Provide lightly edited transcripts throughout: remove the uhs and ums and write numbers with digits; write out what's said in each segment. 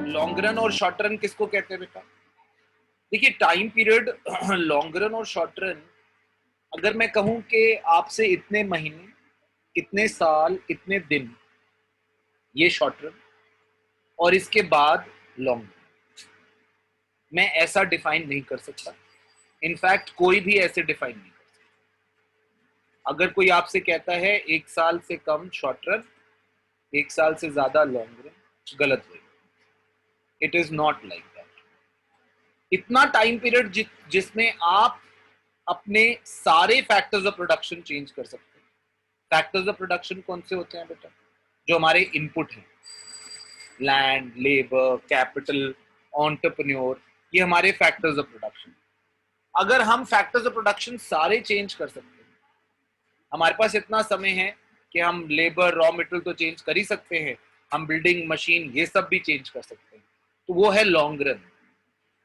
Long run और short run किसको कहते हैं बेटा? देखिए टाइम पीरियड लॉन्ग रन और शॉर्ट रन, अगर मैं कहूं कि आपसे इतने महीने, इतने साल, इतने दिन, ये शॉर्ट रन, और इसके बाद लॉन्ग रन, मैं ऐसा डिफाइन नहीं कर सकता। इनफैक्ट कोई भी ऐसे डिफाइन नहीं कर सकता। अगर कोई आपसे कहता है 1 साल से कम शॉर्ट रन, 1 साल से ज्यादा लॉन्ग रन, गलत है। It is not like that. इतना टाइम पीरियड जिसमें आप अपने सारे फैक्टर्स ऑफ प्रोडक्शन चेंज कर सकते हैं। फैक्टर्स ऑफ प्रोडक्शन कौन से होते हैं बेटा? जो हमारे इनपुट हैं, लैंड, लेबर, कैपिटल, एंटरप्रेन्योर, ये हमारे फैक्टर्स ऑफ प्रोडक्शन। अगर हम फैक्टर्स ऑफ प्रोडक्शन सारे चेंज कर सकते हैं, हमारे पास इतना समय है कि हम लेबर, रॉ मटेरियल तो चेंज कर ही सकते हैं, हम बिल्डिंग, मशीन, ये सब भी चेंज कर सकते हैं, तो वो है लॉन्ग रन।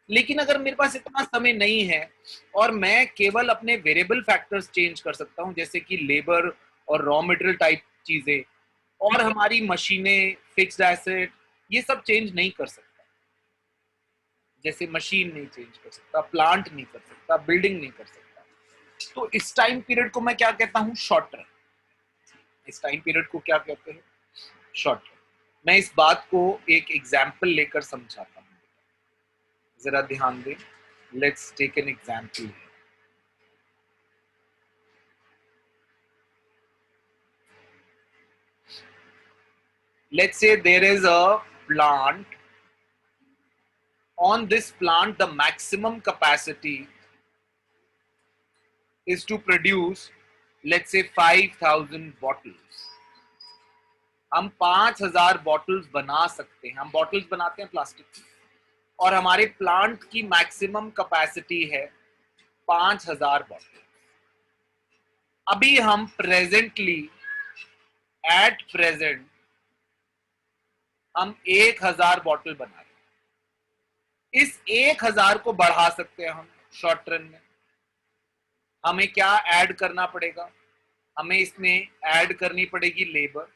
लेकिन अगर मेरे पास इतना समय नहीं है और मैं केवल अपने वेरिएबल फैक्टर्स चेंज कर सकता हूं, जैसे कि लेबर और रॉ मटेरियल टाइप चीजें, और हमारी मशीनें, फिक्स्ड एसेट, ये सब चेंज नहीं कर सकता। जैसे मशीन नहीं चेंज कर सकता, प्लांट नहीं कर सकता, बिल्डिंग नहीं कर सकता, तो इस टाइम पीरियड को मैं क्या कहता हूं? Short run. इस टाइम पीरियड को क्या कहते हैं? Short run. मैं इस बात को एक एग्जाम्पल लेकर समझाता हूं, जरा ध्यान दें। Let's take an example. Let's say there is a plant. On this plant, the maximum capacity is to produce, let's say, 5,000 bottles. हम 5,000 बॉटल्स बना सकते हैं। हम बॉटल्स बनाते हैं प्लास्टिक की, और हमारे प्लांट की मैक्सिमम कैपेसिटी है 5,000 बॉटल। अभी हम प्रेजेंटली, एट प्रेजेंट, हम 1,000 बॉटल बना रहे हैं। इस 1,000 को बढ़ा सकते हैं हम शॉर्ट रन में। हमें क्या ऐड करना पड़ेगा? हमें इसमें ऐड करनी पड़ेगी लेबर,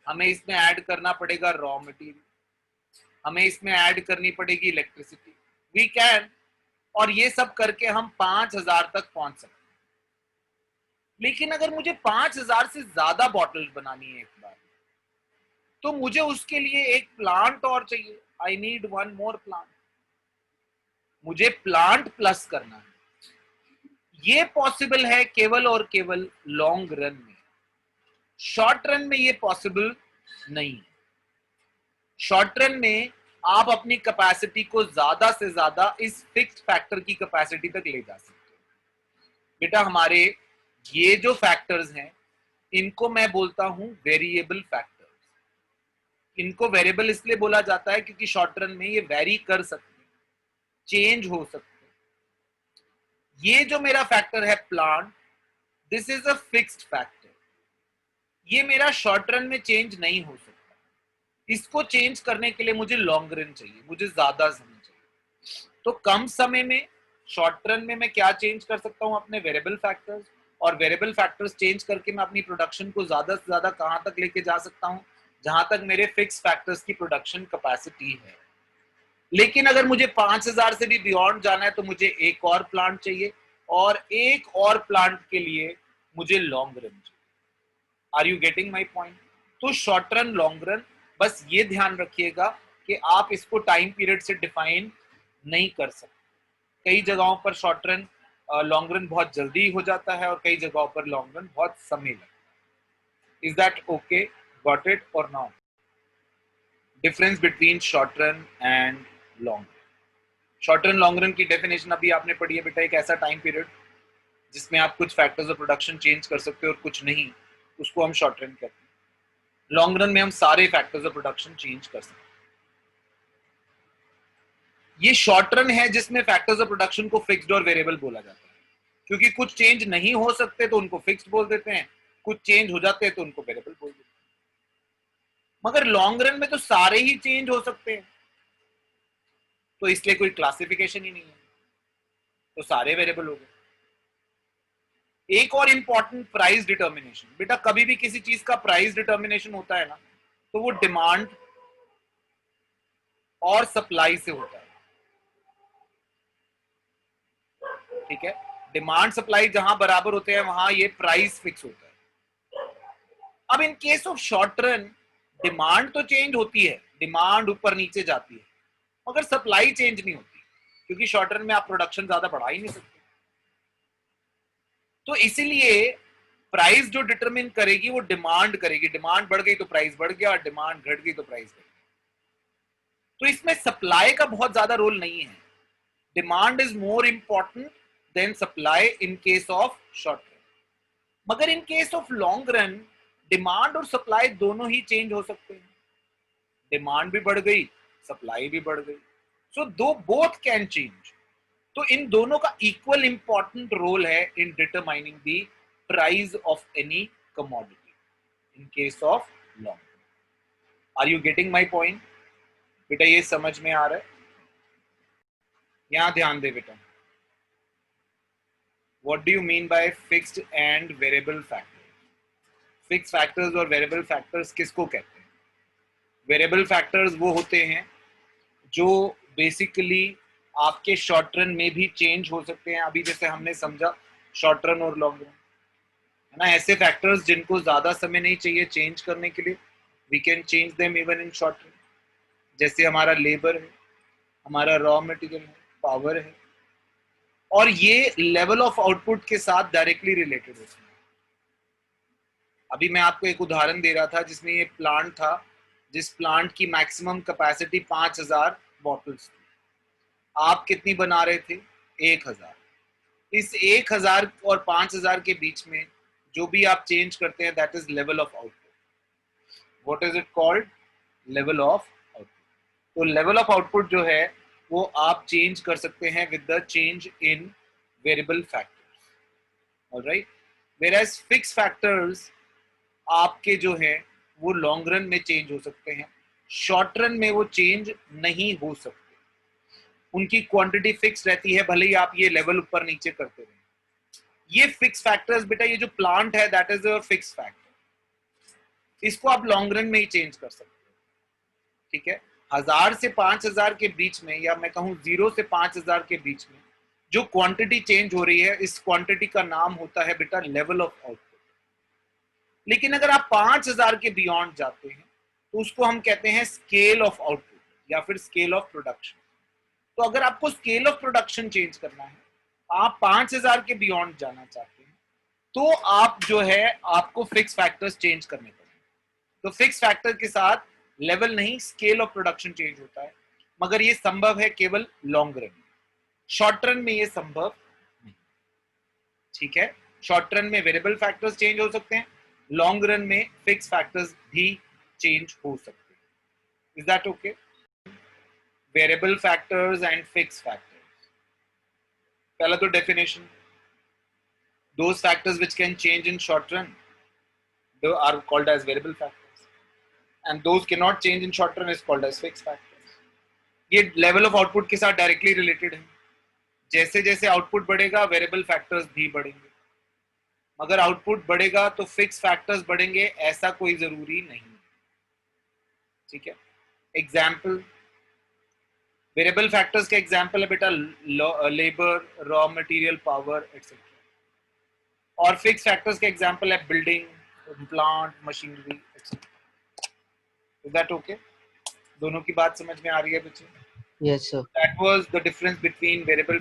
हमें इसमें ऐड करना पड़ेगा रॉ मटेरियल, हमें इसमें ऐड करनी पड़ेगी इलेक्ट्रिसिटी। वी कैन, और ये सब करके हम 5,000 तक पहुंच सकते हैं। लेकिन अगर मुझे 5,000 से ज्यादा बॉटल्स बनानी है एक बार, तो मुझे उसके लिए एक प्लांट और चाहिए। I need one more plant. मुझे प्लांट प्लस करना है। ये पॉसिबल है केवल और केवल लॉन्ग रन में। शॉर्ट रन में ये पॉसिबल नहीं है। शॉर्ट रन में आप अपनी कैपेसिटी को ज्यादा से ज्यादा इस फिक्स्ड फैक्टर की कैपेसिटी तक ले जा सकते हो। बेटा हमारे ये जो फैक्टर्स हैं, इनको मैं बोलता हूं वेरिएबल फैक्टर्स। इनको वेरिएबल इसलिए बोला जाता है क्योंकि शॉर्ट रन में ये वेरी कर सकते हैं, चेंज हो सकते हैं। ये जो मेरा फैक्टर है plant, this is a fixed factor. ये मेरा शॉर्ट रन में चेंज नहीं हो सकता। इसको चेंज करने के लिए मुझे लॉन्ग रन चाहिए, मुझे ज्यादा समय चाहिए। तो कम समय में शॉर्ट रन में मैं क्या चेंज कर सकता हूं? अपने वेरिएबल फैक्टर्स। और वेरिएबल फैक्टर्स चेंज करके मैं अपनी प्रोडक्शन को ज्यादा से ज्यादा कहां तक लेके जा सकता हूं? जहां तक मेरे फिक्स फैक्टर्स की प्रोडक्शन कैपेसिटी है। लेकिन अगर मुझे 5,000 से भी बियॉन्ड जाना है, तो मुझे एक और प्लांट चाहिए, और एक और प्लांट के लिए मुझे लॉन्ग रन चाहिए। Are you getting my point? तो शॉर्ट रन, लॉन्ग रन, बस ये ध्यान रखिएगा कि आप इसको टाइम पीरियड से डिफाइन नहीं कर सकते। कई जगहों पर शॉर्ट रन, लॉन्ग रन बहुत जल्दी हो जाता है, और कई जगहों पर लॉन्ग रन बहुत समय लगता है। Is that okay? Got it और not? Difference between short run and long run. Short run, long run की डेफिनेशन अभी आपने पढ़ी है बेटा। एक ऐसा टाइम पीरियड जिसमें आप कुछ फैक्टर्स ऑफ प्रोडक्शन चेंज कर सकते हो और कुछ नहीं, उसको हम शॉर्ट रन कहते हैं। लॉन्ग रन में हम सारे फैक्टर्स ऑफ प्रोडक्शन चेंज कर सकते हैं। ये शॉर्ट रन है जिसमें फैक्टर्स ऑफ प्रोडक्शन को फिक्स्ड और वेरिएबल बोला जाता है, क्योंकि कुछ चेंज नहीं हो सकते तो उनको फिक्स्ड बोल देते हैं, कुछ चेंज हो जाते हैं तो उनको वेरिएबल बोल देते हैं। मगर लॉन्ग रन में तो सारे ही चेंज हो सकते हैं, तो इसलिए कोई क्लासिफिकेशन ही नहीं है, तो सारे वेरिएबल हो गए। एक और इंपॉर्टेंट, प्राइस डिटर्मिनेशन। बेटा कभी भी किसी चीज का प्राइस डिटर्मिनेशन होता है ना, तो वो डिमांड और सप्लाई से होता है, ठीक है। डिमांड सप्लाई जहां बराबर होते हैं वहां ये प्राइस फिक्स होता है। अब इन case of short run demand तो चेंज होती है, डिमांड ऊपर नीचे जाती है, मगर सप्लाई चेंज नहीं होती, क्योंकि शॉर्ट रन में आप प्रोडक्शन ज्यादा बढ़ा ही नहीं सकते। तो इसीलिए प्राइस जो डिटरमिन करेगी वो डिमांड करेगी, डिमांड बढ़ गई तो प्राइस बढ़ गया, डिमांड घट गई तो प्राइस घट गया। तो इसमें सप्लाई का बहुत ज्यादा रोल नहीं है, demand is more important than supply in case of short run. मगर in case of long run demand और सप्लाई दोनों ही चेंज हो सकते हैं, डिमांड भी बढ़ गई, सप्लाई भी बढ़ गई, सो दो बोथ कैन चेंज। तो इन दोनों का इक्वल इंपॉर्टेंट रोल है in determining the price of any commodity in case of long. Are you getting my point? बेटा ये समझ में आ रहा है? यहां ध्यान दे बेटा। What do you mean by fixed and variable factors? Fixed factors और variable factors किसको कहते हैं? Variable factors वो होते हैं जो बेसिकली आपके शॉर्ट रन में भी चेंज हो सकते हैं। अभी जैसे हमने समझा शॉर्ट रन और लॉन्ग रन, है ना। ऐसे फैक्टर्स जिनको ज्यादा समय नहीं चाहिए चेंज करने के लिए, we can change them even in short run. जैसे हमारा लेबर है, हमारा रॉ मटेरियल है, पावर है, और ये लेवल ऑफ आउटपुट के साथ डायरेक्टली रिलेटेड होते हैं। अभी मैं आपको एक उदाहरण दे रहा था जिसमें ये प्लांट था, जिस प्लांट की मैक्सिमम कैपेसिटी 5000 बॉटल्स थी। आप कितनी बना रहे थे? 1000। इस 1000 और 5000 के बीच में जो भी आप चेंज करते हैं that is level of output. What is it called? Level of output. तो लेवल ऑफ आउटपुट जो है वो आप चेंज कर सकते हैं with the change in variable factors, alright. Whereas fix factors आपके जो है वो लॉन्ग रन में चेंज हो सकते हैं, शॉर्ट रन में वो चेंज नहीं हो सकते, उनकी क्वांटिटी फिक्स रहती है, भले ही आप ये लेवल ऊपर नीचे करते रहें। ये फिक्स फैक्टर्स बेटा, ये जो प्लांट है that is a fix factor, इसको आप लॉन्ग रन में ही चेंज कर सकते हैं, ठीक है। 1000 से 5000 के बीच में, या मैं कहूं 0 से 5000 के बीच में जो क्वांटिटी चेंज हो रही है, इस क्वांटिटी का नाम होता है बेटा लेवल ऑफ आउटपुट। लेकिन अगर आप 5000 के बियॉन्ड जाते हैं तो उसको हम कहते हैं स्केल ऑफ आउटपुट या फिर स्केल ऑफ प्रोडक्शन। तो अगर आपको स्केल ऑफ प्रोडक्शन चेंज करना है, आप 5000 के बियॉन्ड जाना चाहते हैं, तो आप जो है आपको फिक्स फैक्टर्स चेंज करने पड़ेंगे। तो फिक्स फैक्टर के साथ लेवल नहीं, स्केल ऑफ प्रोडक्शन चेंज होता है, मगर ये संभव है केवल लॉन्ग रन में, शॉर्ट रन में ये संभव नहीं, ठीक है। शॉर्ट रन में वेरिएबल फैक्टर्स चेंज हो सकते हैं, लॉन्ग रन में फिक्स फैक्टर्स भी चेंज हो सकते हैं। Is that okay? Variable factors and fix factors. पहला तो definition, those factors which can change in short run they are called as variable factors, and those cannot change in short run is called as fixed factors. ये level of output के साथ directly related है। जैसे जैसे output बढ़ेगा variable factors भी बढ़ेंगे, मगर आउटपुट बढ़ेगा तो फिक्स फैक्टर्स बढ़ेंगे ऐसा कोई जरूरी नहीं, ठीक है। एग्जाम्पल, वेरिएबल फैक्टर्स के एग्जाम्पल है बेटा labour, raw material, power etcetera. और फिक्स फैक्टर्स के एग्जांपल है building, plant, machinery etcetera. Is that okay? दोनों की बात समझ में आ रही है बच्चे? Yes, sir. That was the difference between variable